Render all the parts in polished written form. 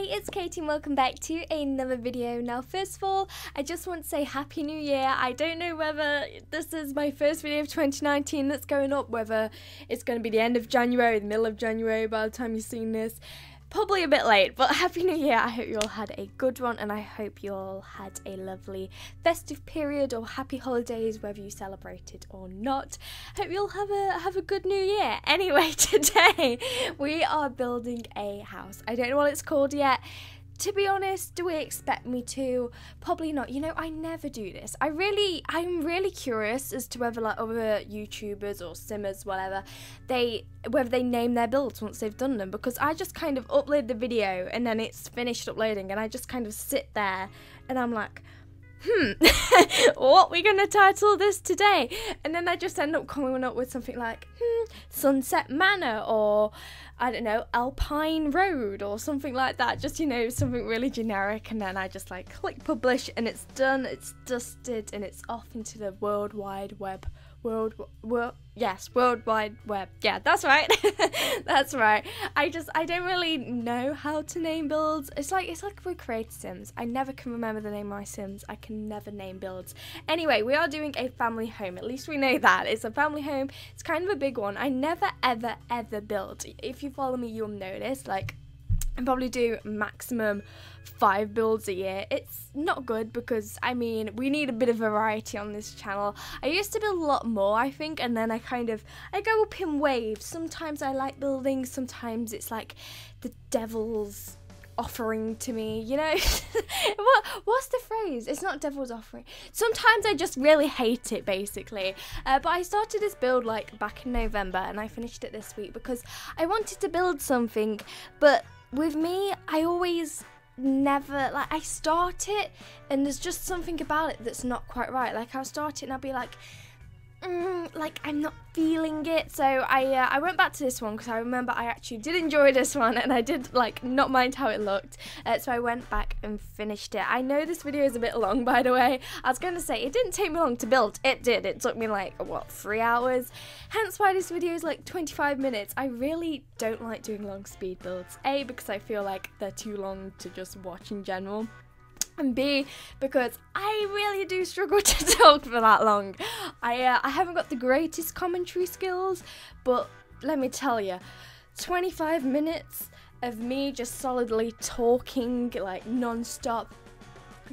Hey, it's Katie and welcome back to another video. Now, first of all, I just want to say Happy New Year. I don't know whether this is my first video of 2019 that's going up, whether it's going to be the end of January, the middle of January by the time you've seen this. Probably a bit late, but Happy New Year. I hope you all had a good one and I hope you all had a lovely festive period or happy holidays, whether you celebrated or not. Hope you all have a good new year. Anyway, today we are building a house. I don't know what it's called yet. To be honest, do we expect me to? Probably not. You know, I never do this. I'm really curious as to whether like other YouTubers or simmers, whatever, whether they name their builds once they've done them, because I just kind of upload the video and then it's finished uploading and I just kind of sit there and I'm like, what are we gonna title this today? And then I just end up coming up with something like Sunset Manor, or I don't know, Alpine Road, or something like that. Just, you know, something really generic, and then I just like click publish and it's done, it's dusted, and it's off into the World Wide Web. World Wide Web. Yeah, that's right. That's right. I don't really know how to name builds. It's like with Creator Sims. I never can remember the name of my Sims. I can never name builds. Anyway, we are doing a family home. At least we know that. It's a family home. It's kind of a big one. I never ever build. If you follow me, you'll notice, like, I probably do maximum 5 builds a year. It's not good because, I mean, we need a bit of variety on this channel. I used to build a lot more, I think, and then I go up in waves. Sometimes I like building, sometimes it's like the devil's offering to me, you know? What's the phrase? It's not devil's offering. Sometimes I just really hate it, basically. But I started this build like back in November and I finished it this week because I wanted to build something, but with me, I always never, like, I start it and there's just something about it that's not quite right. Like, I'll start it and I'll be like, I'm not feeling it. So I went back to this one because I remember I actually did enjoy this one and I did like not mind how it looked. So I went back and finished it. I know this video is a bit long, by the way. I was going to say it didn't take me long to build. It did. It took me like, what, 3 hours? Hence why this video is like 25 minutes. I really don't like doing long speed builds. A, because I feel like they're too long to just watch in general. And B, because I really do struggle to talk for that long. I haven't got the greatest commentary skills, but let me tell you, 25 minutes of me just solidly talking like non-stop,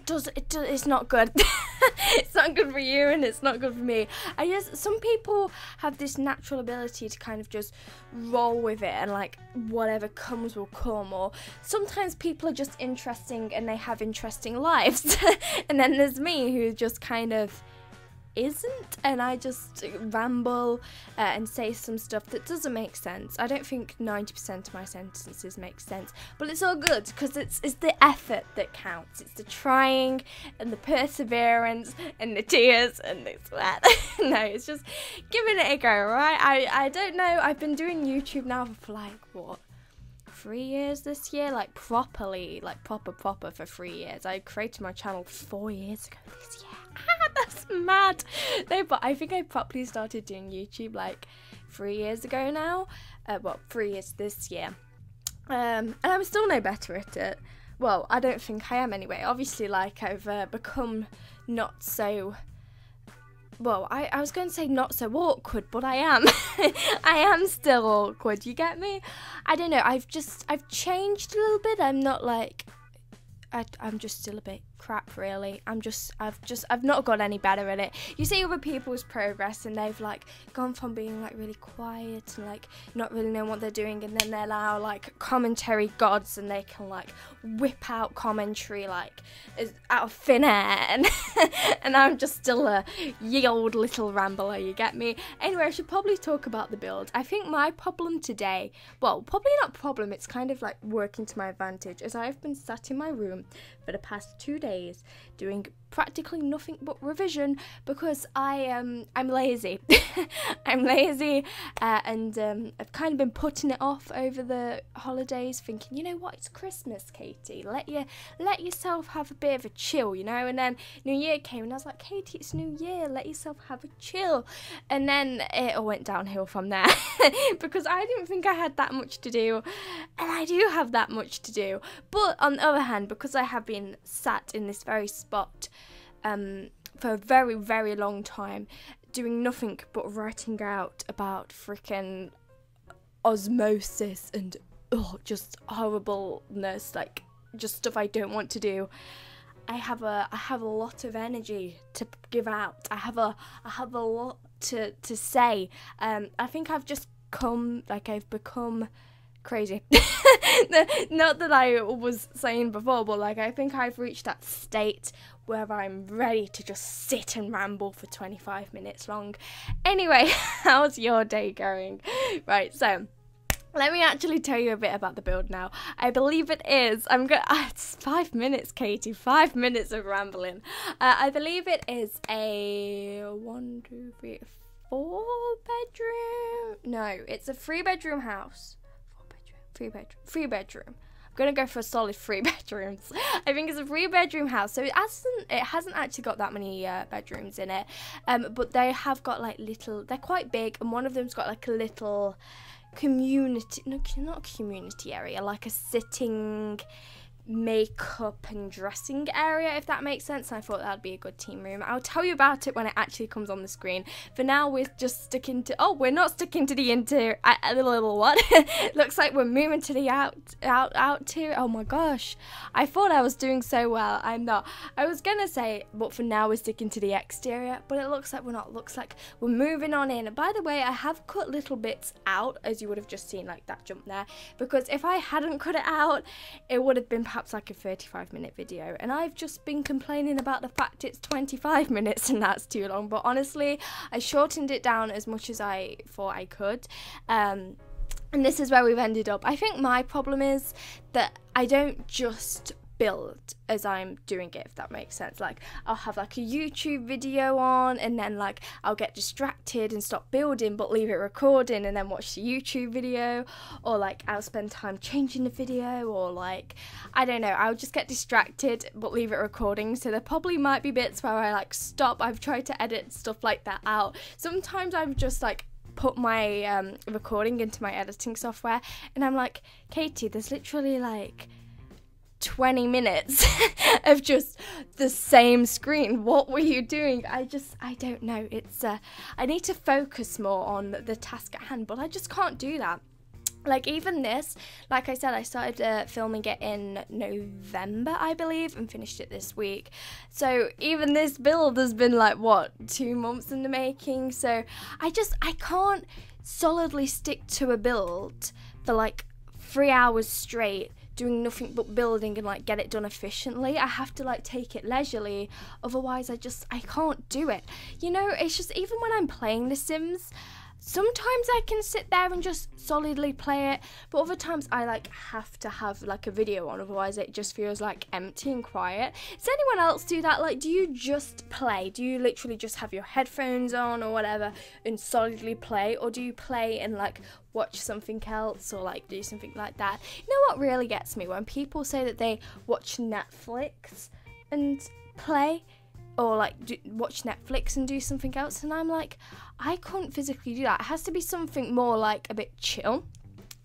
it's not good. It's not good for you and it's not good for me. Some people have this natural ability to kind of just roll with it and like whatever comes will come, or sometimes people are just interesting and they have interesting lives. And then there's me who just kind of isn't, and I just ramble and say some stuff that doesn't make sense. I don't think 90% of my sentences make sense, but it's all good because it's the effort that counts. It's the trying and the perseverance and the tears and the sweat. No, it's just giving it a go, right? I don't know. I've been doing YouTube now for like, what, 3 years this year? Like properly, like proper for 3 years. I created my channel 4 years ago this year. That's mad. No, but I think I properly started doing YouTube like 3 years ago now. 3 years this year. And I'm still no better at it. Well, I don't think I am anyway. Obviously, like, I've become not so... Well, I was going to say not so awkward, but I am. I am still awkward, you get me? I don't know, I've changed a little bit. I'm not like... I'm just still a bit crap, really. I've not got any better at it. You see other people's progress and they've like gone from being like really quiet and like not really knowing what they're doing, and then they're now like commentary gods and they can like whip out commentary like out of thin air, and I'm just still a ye old little rambler, you get me? Anyway, I should probably talk about the build. I think my problem today, well, probably not problem, it's kind of like working to my advantage, is I've been sat in my room for the past 2 days holidays doing practically nothing but revision because I'm lazy. I'm lazy, and I've kind of been putting it off over the holidays, thinking, you know what, it's Christmas, Katie. Let yourself have a bit of a chill, you know. And then New Year came, and I was like, Katie, it's New Year. Let yourself have a chill. And then it all went downhill from there because I didn't think I had that much to do, and I do have that much to do. But on the other hand, because I have been sat in this very spot for a very, very long time, doing nothing but writing out about freaking osmosis and just horribleness, like just stuff I don't want to do. I have a lot of energy to give out. I have a lot to say. I think I've become crazy. Not that I was saying before, but like I think I've reached that state where I'm ready to just sit and ramble for 25 minutes long. Anyway, how's your day going? Right, so let me actually tell you a bit about the build now. I believe it is, it's 5 minutes, Katie, 5 minutes of rambling. I believe it is a 1, 2, 3, 4 bedroom. No, it's a 3-bedroom house. 3 bedroom. I'm gonna go for a solid 3 bedrooms. I think it's a 3-bedroom house, so it hasn't actually got that many bedrooms in it. But they have got like they're quite big, and one of them's got like a little community, no, not a community area, like a sitting makeup and dressing area, if that makes sense. And I thought that'd be a good team room. I'll tell you about it when it actually comes on the screen. For now, we're just sticking to, we're not sticking to the interior, a little what? Looks like we're moving to the out to, oh my gosh, I thought I was doing so well. I'm not. I was gonna say, but for now we're sticking to the exterior, but it looks like we're not. Looks like we're moving on in. And by the way, I have cut little bits out, as you would have just seen, like that jump there, because if I hadn't cut it out, it would have been perhaps like a 35-minute video, and I've just been complaining about the fact it's 25 minutes and that's too long. But honestly, I shortened it down as much as I thought I could, and this is where we've ended up. I think my problem is that I don't just build as I'm doing it, if that makes sense. Like, I'll have like a YouTube video on, and then like I'll get distracted and stop building but leave it recording and then watch the YouTube video, or like I'll spend time changing the video, or like I don't know, I'll just get distracted but leave it recording. So there probably might be bits where I like stop. I've tried to edit stuff like that out. Sometimes I've just like put my recording into my editing software, and I'm like, Katie, there's literally like 20 minutes of just the same screen. What were you doing? I don't know. It's I need to focus more on the task at hand, but I just can't do that. Like even this, like I said, I started filming it in November, I believe, and finished it this week. So even this build has been like, what, 2 months in the making? So I can't solidly stick to a build for like 3 hours straight, doing nothing but building and like get it done efficiently. I have to like take it leisurely, otherwise I can't do it. You know, it's just, even when I'm playing The Sims, sometimes I can sit there and just solidly play it, but other times I like have to have like a video on, otherwise it just feels like empty and quiet. Does anyone else do that? Like, do you just play? Do you literally just have your headphones on or whatever and solidly play, or do you play and like watch something else or like do something like that? You know what really gets me? When people say that they watch Netflix and play, or like watch Netflix and do something else, and I'm like, I couldn't physically do that. It has to be something more like a bit chill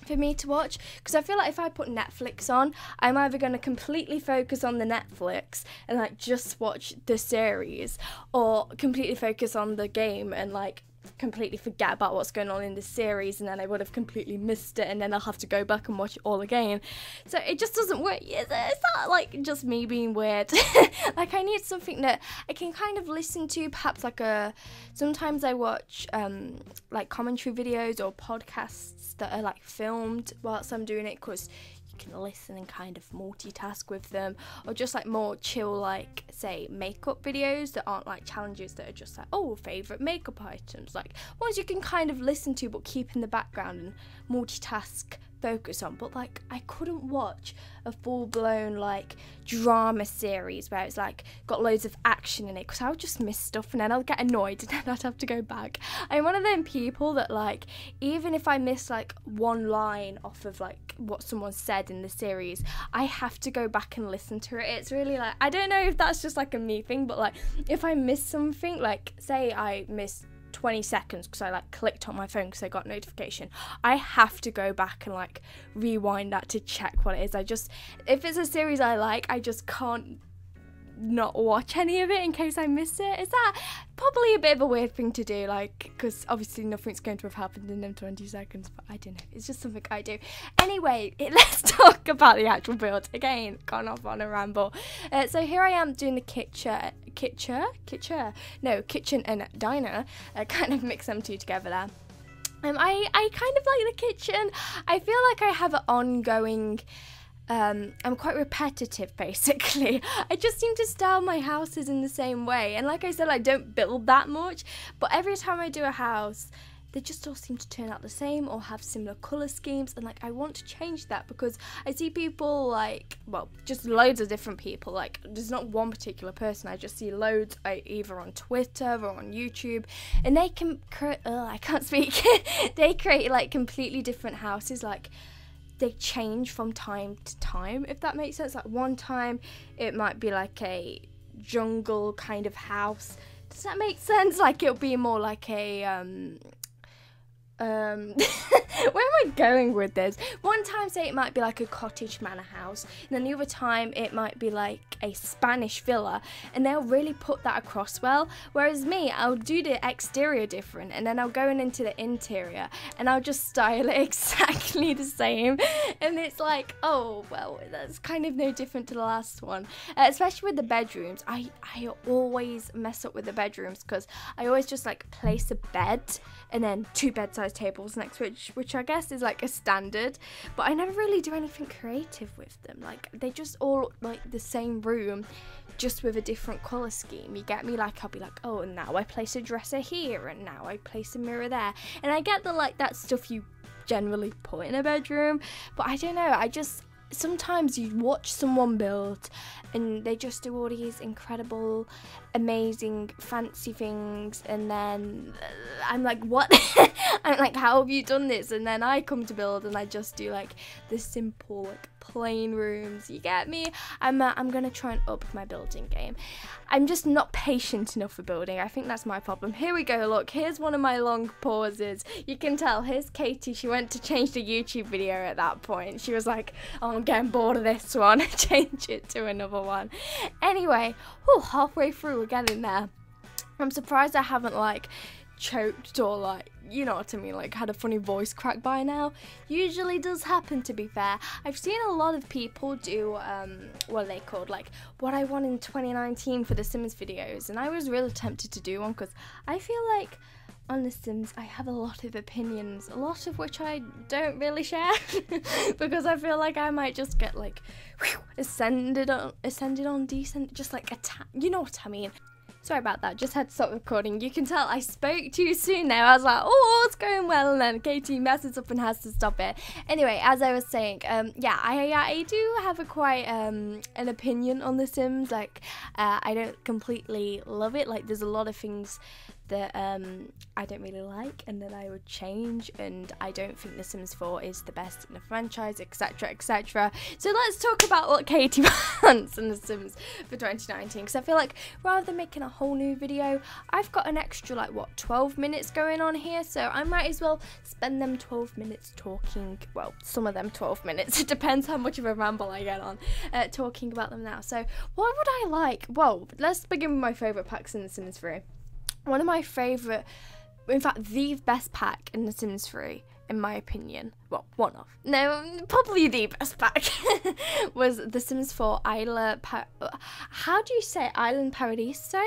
for me to watch, because I feel like if I put Netflix on, I'm either going to completely focus on the Netflix and like just watch the series, or completely focus on the game and like completely forget about what's going on in the series, and then I would have completely missed it, and then I'll have to go back and watch it all again. So it just doesn't work. It's not like just me being weird. Like, I need something that I can kind of listen to, perhaps like sometimes I watch like commentary videos or podcasts that are like filmed whilst I'm doing it, because you can listen and kind of multitask with them, or just like more chill, like say makeup videos that aren't like challenges, that are just like, oh, favourite makeup items, like ones you can kind of listen to but keep in the background and multitask focus on. But like, I couldn't watch a full-blown like drama series where it's like got loads of action in it, because I would just miss stuff and then I'll get annoyed and then I'd have to go back. I'm one of them people that like, even if I miss like one line off of like what someone said in the series, I have to go back and listen to it. It's really like, I don't know if that's just like a me thing, but like if I miss something, like say I miss 20 seconds because I like clicked on my phone because I got a notification, I have to go back and like rewind that to check what it is. If it's a series I like, I just can't not watch any of it in case I miss it. Is that probably a bit of a weird thing to do, like, because obviously nothing's going to have happened in them 20 seconds, but I don't know, it's just something I do. Anyway, let's talk about the actual build. Again, gone off on a ramble. So here I am doing the kitchen and diner, kind of mix them two together there. I kind of like the kitchen. I feel like I have an ongoing, I'm quite repetitive basically. I just seem to style my houses in the same way, and like I said, I don't build that much, but every time I do a house, they just all seem to turn out the same or have similar colour schemes, and like I want to change that because I see people like, well, just loads of different people, like there's not one particular person, I just see loads either on Twitter or on YouTube, and they can create, I can't speak, they create like completely different houses, like they change from time to time, if that makes sense. Like one time it might be like a jungle kind of house. Does that make sense? Like it'll be more like a where am I going with this? One time, say, it might be like a cottage manor house, and then the other time it might be like a Spanish villa, and they'll really put that across well. Whereas me, I'll do the exterior different, and then I'll go into the interior, and I'll just style it exactly the same, and it's like, oh, well, that's kind of no different to the last one. Especially with the bedrooms, I always mess up with the bedrooms, because I always just like place a bed, and then two bedside tables next to it, which I guess is like a standard, but I never really do anything creative with them. Like they just all like the same room, just with a different colour scheme. You get me? Like I'll be like, oh, and now I place a dresser here, and now I place a mirror there, and I get the like that stuff you generally put in a bedroom, but I don't know, I just, sometimes you watch someone build and they just do all these incredible, amazing, fancy things, and then I'm like, what? I'm like, how have you done this? And then I come to build and I just do like the simple, like plain rooms. You get me? I'm gonna try and up my building game. I'm just not patient enough for building. I think that's my problem. Here we go, look, here's one of my long pauses. You can tell, here's Katie, she went to change the YouTube video at that point. She was like, oh, I'm getting bored of this one, change it to another one. Anyway, halfway through, we're getting there. I'm surprised I haven't like choked or like, you know what I mean, like had a funny voice crack by now. Usually does happen, to be fair. I've seen a lot of people do what are they called, like what I want in 2019 for the Sims videos, and I was really tempted to do one because I feel like on The Sims I have a lot of opinions, a lot of which I don't really share because I feel like I might just get like ascended on, just like you know what I mean. Sorry about that, just had to stop recording. You can tell I spoke too soon there. I was like, oh, it's going well, and then Katie messes up and has to stop it. Anyway, as I was saying, yeah, I do have a quite an opinion on The Sims. Like, I don't completely love it. Like, there's a lot of things that I don't really like and that I would change, and I don't think The Sims 4 is the best in the franchise, etc, etc. So let's talk about what Katie wants in The Sims for 2019, because I feel like rather than making a whole new video, I've got an extra like what, 12 minutes going on here, so I might as well spend them 12 minutes talking, well, some of them 12 minutes, it depends how much of a ramble I get on, talking about them now. So what would I like? Well, let's begin with my favourite packs in The Sims 3. One of my favourite, in fact, the best pack in The Sims 3, in my opinion, well, one of, no, probably the best pack, was The Sims 4 Isla, how do you say Island Paradiso?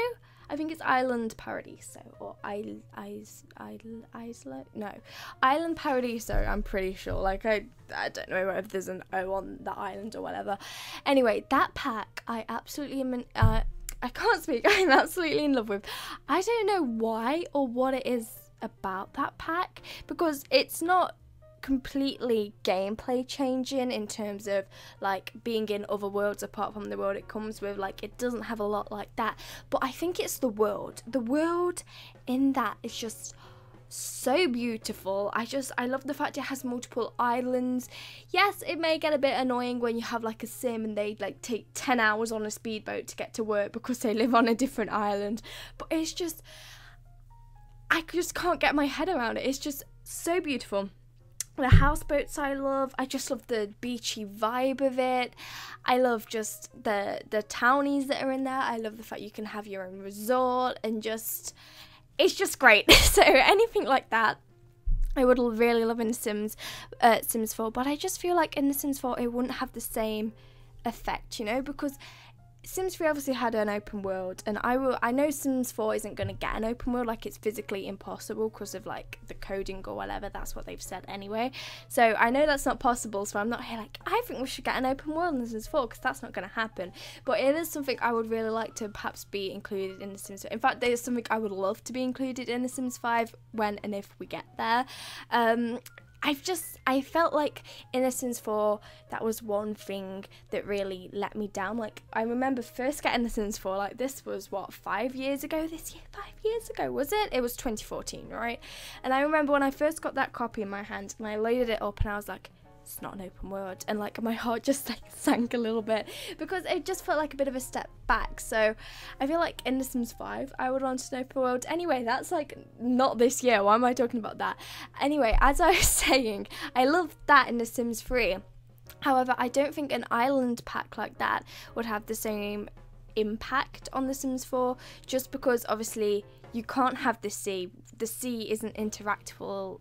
I think it's Island Paradiso, or Isla, no, Island Paradiso, I'm pretty sure, like, I don't know if there's an O on the island or whatever. Anyway, that pack, I absolutely am, I can't speak, I'm absolutely in love with. I don't know why or what it is about that pack, because it's not completely gameplay changing in terms of like being in other worlds apart from the world it comes with. Like, it doesn't have a lot like that, but I think it's the world in that is just so beautiful. I love the fact it has multiple islands. Yes, it may get a bit annoying when you have like a sim and they like take 10 hours on a speedboat to get to work because they live on a different island, but it's just, I just can't get my head around it. It's just so beautiful. The houseboats I just love the beachy vibe of it. I love just the townies that are in there. I love the fact you can have your own resort and just, it's just great. So anything like that I would really love in Sims 4, but I just feel like in the Sims 4 it wouldn't have the same effect, you know, because Sims 3 obviously had an open world, and I know Sims 4 isn't going to get an open world, like it's physically impossible because of like the coding or whatever. That's what they've said anyway, so I know that's not possible, so I'm not here like I think we should get an open world in Sims 4 because that's not going to happen. But it is something I would really like to perhaps be included in the Sims 4. In fact, there's something I would love to be included in the Sims 5 when and if we get there. I felt like in The Sims 4, that was one thing that really let me down. Like, I remember first getting The Sims 4, like, this was, what, 5 years ago this year? 5 years ago, was it? It was 2014, right? And I remember when I first got that copy in my hand, and I loaded it up, and I was like, it's not an open world, and like my heart just like sank a little bit because it just felt like a bit of a step back. So I feel like in The Sims 5 I would want an open world. Anyway, that's like not this year, why am I talking about that? Anyway, as I was saying, I love that in The Sims 3. However, I don't think an island pack like that would have the same impact on The Sims 4, just because obviously you can't have the sea. The sea isn't interactable.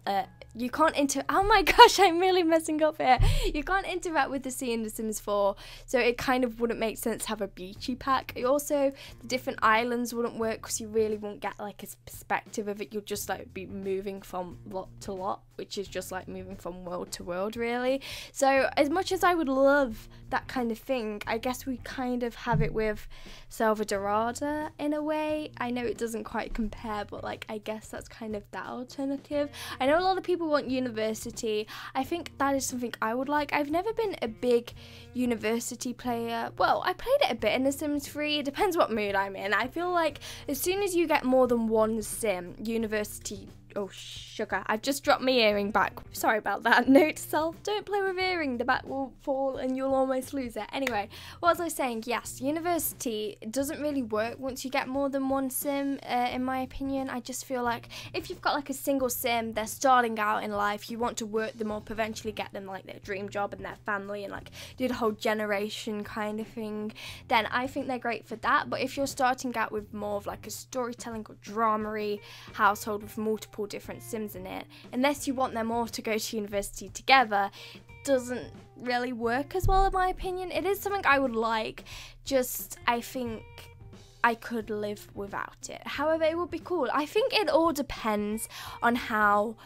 You can't oh my gosh, I'm really messing up here. You can't interact with the sea in The Sims 4, so it kind of wouldn't make sense to have a beachy pack. Also, the different islands wouldn't work because you really won't get like a perspective of it. You'll just like be moving from lot to lot, which is just like moving from world to world, really. So as much as I would love that kind of thing, I guess we kind of have it with Selva Dorada in a way. I know it doesn't quite compare, but like I guess that's kind of that alternative. I know a lot of people want university. I think that is something I would like. I've never been a big university player. Well, I played it a bit in The Sims 3. It depends what mood I'm in. I feel like as soon as you get more than one sim, university... Oh, sugar. I've just dropped my earring back. Sorry about that. Note to self, don't play with earring. The back will fall and you'll almost lose it. Anyway, what was I saying? Yes, university doesn't really work once you get more than one sim, in my opinion. I just feel like if you've got like a single sim, they're starting out in life, you want to work them up, eventually get them like their dream job and their family and like do the whole generation kind of thing, then I think they're great for that. But if you're starting out with more of like a storytelling or drama-y household with multiple different sims in it, unless you want them all to go to university together, doesn't really work as well in my opinion. It is something I would like, just I think I could live without it. However, it would be cool. I think it all depends on how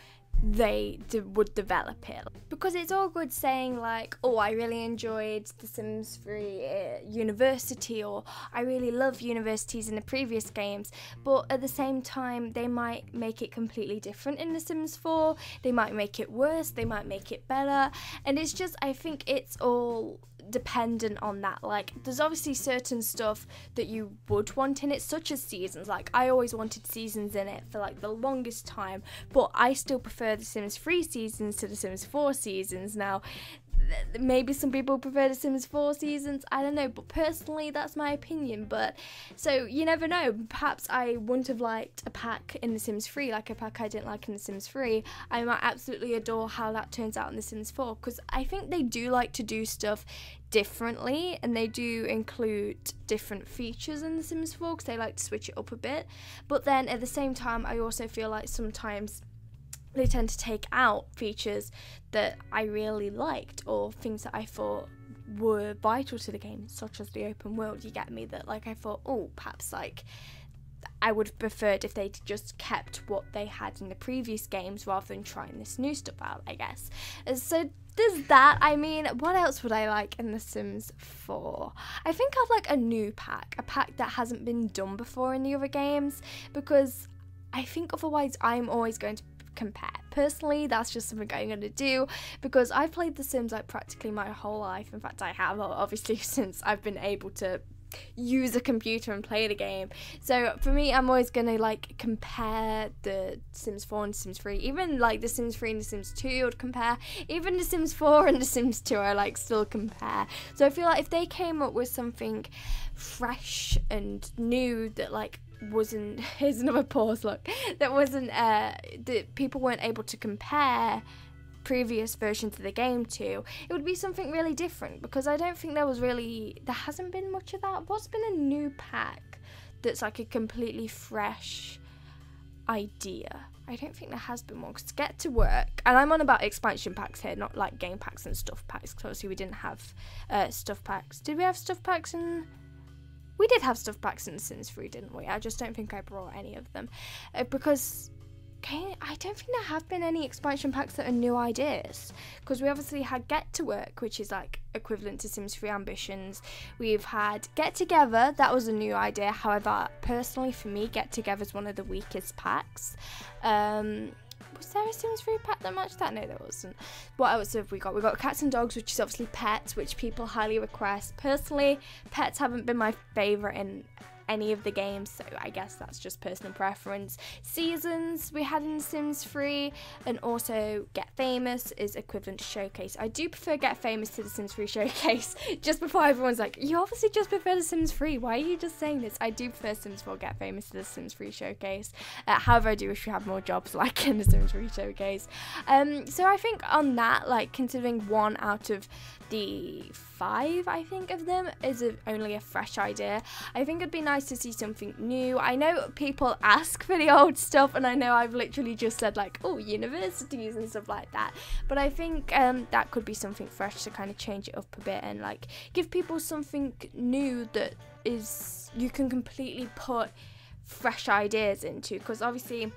they would develop it, because it's all good saying like, oh, I really enjoyed The Sims 3 university, or I really love universities in the previous games, but at the same time they might make it completely different in The Sims 4. They might make it worse, they might make it better, and it's just, I think it's all dependent on that. Like, there's obviously certain stuff that you would want in it, such as seasons. Like, I always wanted seasons in it for like the longest time, but I still prefer The Sims 3 seasons to The Sims 4 seasons. Now, maybe some people prefer The Sims 4 seasons, I don't know, but personally that's my opinion. But so you never know, perhaps I wouldn't have liked a pack in The Sims 3, like a pack I didn't like in The Sims 3. I might absolutely adore how that turns out in The Sims 4, because I think they do like to do stuff differently, and they do include different features in The Sims 4 because they like to switch it up a bit. But then at the same time, I also feel like sometimes they tend to take out features that I really liked, or things that I thought were vital to the game, such as the open world. You get me? That like I thought, oh, perhaps like I would have preferred if they'd just kept what they had in the previous games rather than trying this new stuff out, I guess. So there's that. I mean, what else would I like in The Sims 4? I think I'd like a new pack, a pack that hasn't been done before in the other games, because I think otherwise I'm always going to compare. Personally, that's just something I'm going to do because I've played The Sims like practically my whole life. In fact, I have, obviously, since I've been able to use a computer and play the game. So for me, I'm always gonna like compare the Sims 4 and Sims 3, even like the Sims 3 and the Sims 2 I would compare, even the Sims 4 and the Sims 2 I like still compare. So I feel like if they came up with something fresh and new that like wasn't, here's another pause, look, that wasn't that people weren't able to compare previous versions of the game to, it would be something really different, because I don't think there hasn't been much of that. What's been a new pack that's like a completely fresh idea? I don't think there has been one, because Get to Work, and I'm on about expansion packs here, not like game packs and stuff packs, because obviously we didn't have stuff packs. Did we have stuff packs in... We did have stuff packs in Sims 3, didn't we? I just don't think I brought any of them, because I don't think there have been any expansion packs that are new ideas, because we obviously had Get to Work, which is like equivalent to Sims 3 Ambitions. We've had Get Together, that was a new idea. However, personally for me, Get Together is one of the weakest packs. Was there a Sims 3 pack that matched that? No, there wasn't. What else have we got? We've got Cats and Dogs, which is obviously pets, which people highly request. Personally, pets haven't been my favourite in any of the games, so I guess that's just personal preference. Seasons we had in Sims 3, and also Get Famous is equivalent to Showcase. I do prefer Get Famous to the Sims 3 Showcase. Just before everyone's like, you obviously just prefer the Sims 3, why are you just saying this? I do prefer Sims 4 Get Famous to the Sims 3 Showcase. However, I do wish we had more jobs like in the Sims 3 Showcase. So I think on that, like considering 1 out of the 5, I think, of them is only a fresh idea, I think it'd be nice to see something new. I know people ask for the old stuff, and I know I've literally just said like, oh, universities and stuff like that, but I think that could be something fresh to kind of change it up a bit and like give people something new that is you can completely put fresh ideas into, because obviously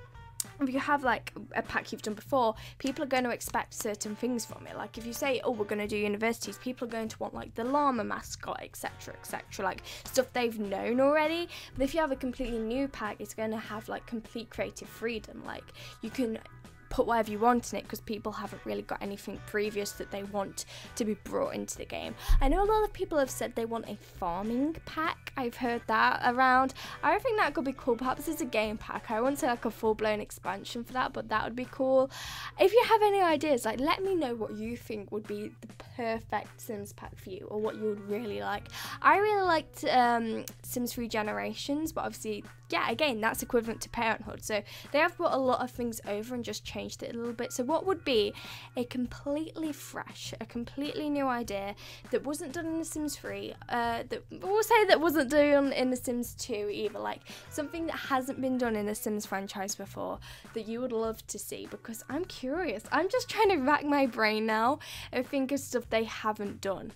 if you have like a pack you've done before, people are going to expect certain things from it. Like if you say, oh, we're going to do universities, people are going to want like the llama mascot, etc, etc, like stuff they've known already. But if you have a completely new pack, it's going to have like complete creative freedom. Like you can put whatever you want in it, because people haven't really got anything previous that they want to be brought into the game. I know a lot of people have said they want a farming pack. I've heard that around. I think that could be cool. Perhaps it's a game pack. I wouldn't say like a full-blown expansion for that, but that would be cool. If you have any ideas, like let me know what you think would be the perfect Sims pack for you, or what you would really like. I really liked Sims 3 Generations, but obviously, yeah, again, that's equivalent to Parenthood, so they have brought a lot of things over and just changed it a little bit. So what would be a completely fresh, a completely new idea that wasn't done in The Sims 3, that we'll say that wasn't done in The Sims 2 either, like something that hasn't been done in the Sims franchise before that you would love to see? Because I'm curious. I'm just trying to rack my brain now and think of stuff they haven't done.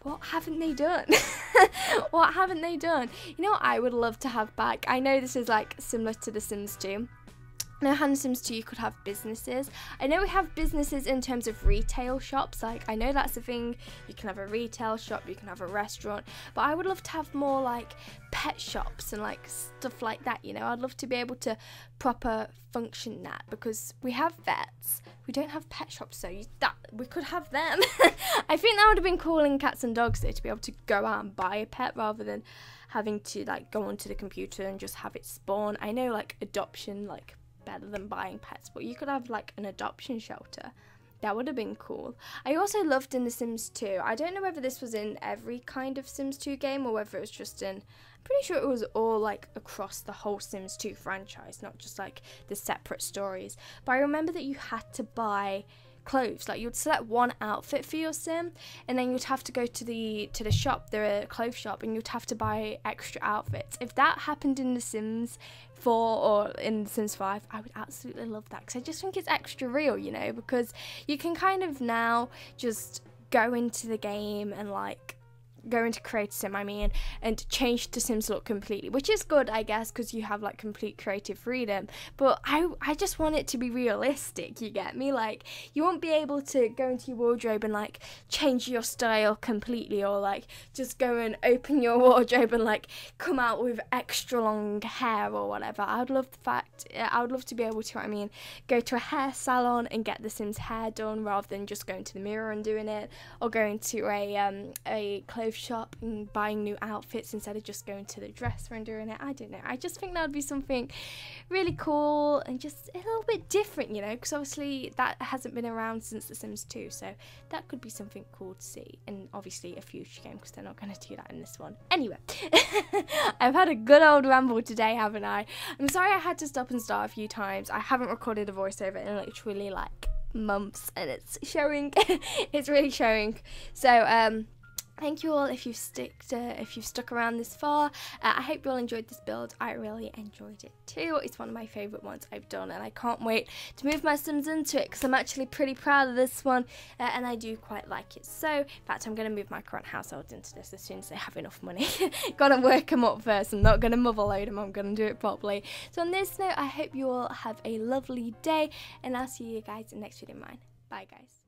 What haven't they done? What haven't they done? You know what I would love to have back? I know this is like similar to The Sims 2. Now, in Sims 2, you could have businesses. I know we have businesses in terms of retail shops. Like, I know that's a thing. You can have a retail shop, you can have a restaurant. But I would love to have more, like, pet shops and, like, stuff like that, you know? I'd love to be able to proper function that, because we have vets. We don't have pet shops, so we could have them. I think that would have been cool in Cats and Dogs, though, to be able to go out and buy a pet rather than having to, like, go onto the computer and just have it spawn. I know, like, adoption, like, better than buying pets, but you could have like an adoption shelter. That would have been cool. I also loved in The Sims 2. I don't know whether this was in every kind of Sims 2 game or whether it was just in, I'm pretty sure it was all like across the whole Sims 2 franchise, not just like the separate stories. But I remember that you had to buy clothes. Like, you'd select one outfit for your sim, and then you'd have to go to the shop, the clothes shop, and you'd have to buy extra outfits. If that happened in The Sims 4 or in The Sims 5, I would absolutely love that, because I just think it's extra real, you know, because you can kind of now just go into the game and like go into Create a Sim, and change the Sims look completely, which is good, I guess, because you have like complete creative freedom. But I just want it to be realistic, you get me? Like, you won't be able to go into your wardrobe and like change your style completely, or like just go and open your wardrobe and like come out with extra long hair or whatever. I would love to be able to, go to a hair salon and get the Sims hair done, rather than just going to the mirror and doing it, or going to a clothes shop and buying new outfits instead of just going to the dresser and doing it. I don't know. I just think that would be something really cool and just a little bit different, you know, because obviously that hasn't been around since The Sims 2, so that could be something cool to see. And obviously a future game, because they're not going to do that in this one. Anyway, I've had a good old ramble today, haven't I? I'm sorry I had to stop and start a few times. I haven't recorded a voiceover in literally like months, and it's showing. It's really showing. So thank you all if you've stuck around this far. I hope you all enjoyed this build. I really enjoyed it too. It's one of my favourite ones I've done, and I can't wait to move my Sims into it, because I'm actually pretty proud of this one, and I do quite like it. So in fact, I'm going to move my current household into this as soon as they have enough money. Gotta work them up first. I'm not going to motherload them. I'm going to do it properly. So on this note, I hope you all have a lovely day, and I'll see you guys in the next video of mine. Bye guys.